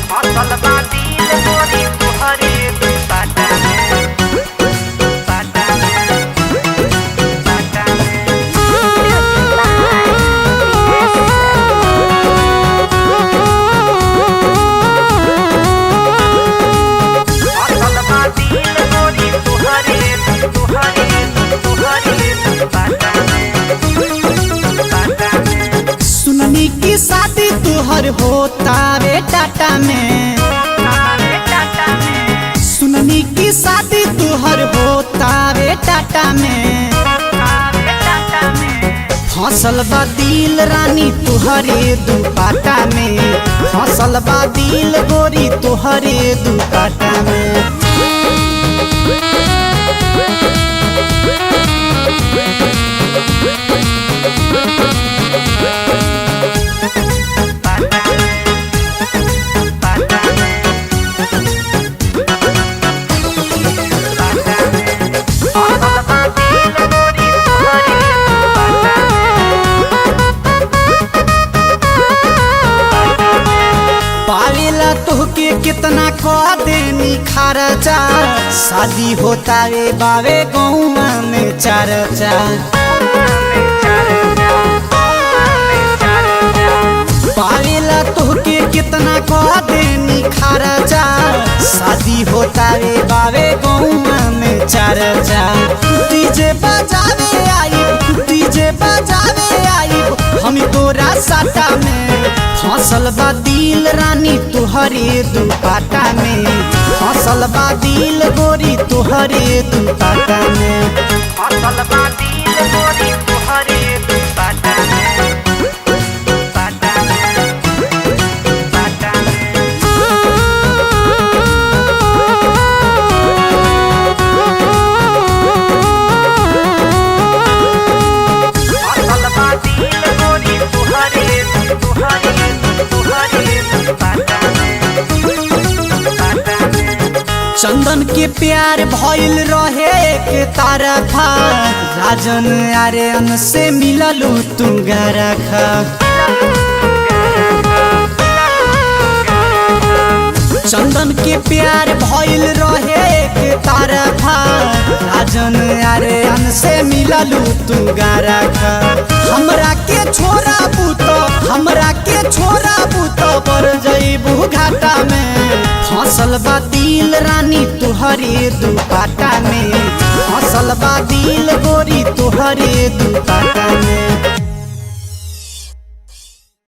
फसल बादिल गोरी तुहरे दुपट्टा में दुपट्टा में दुपट्टा में फसल बादिल गोरी तुहरे तुहरे तुहरे दुपट्टा में दुपट्टा में सुननी की शादी तुहर होता रे टाटा में। सुननी की शादी तुहर होता रे टाटा में। फसल बा दिल रानी तुहरे दुपट्टा में। फसल बा दिल गोरी तुहरे दुपट्टा में। पावेला तोहके कितना कह देनी खर्चा। शादी होता रे बावे गौवा में चर्चा। पावेला तोहके कितना कह देनी खर्चा। शादी होता रे बावे गौवा में चर्चा। डीजे बजावे आई डीजे बजावे आई हम तोरा साटा में। फसल बा दिल रानी तुहरे दुपट्टा में। फसल बा दिल गोरी तुहरे दुपट्टा में। फसल बादिल गोरी तुहरे दुपट्टा में दुपट्टा में दुपट्टा में फसल बादिल गोरी तुहरे तुहरे तुहरे दुपट्टा में दुपट्टा में चंदन के प्यार भइल रहे के तरफा। राजन आर्यन से मिललू तू गरखा। चंदन के प्यार भइल रहे के तरफा। राजन आर्यन से मिललू तू गरखा। हमरा के छोरा बूतो हमरा के छोरा बूतो पर जइबू घाटा में। फसल बा दिल रानी तुहरे दुपट्टा में। फसल बा दिल गोरी तुहरे दुपट्टा में।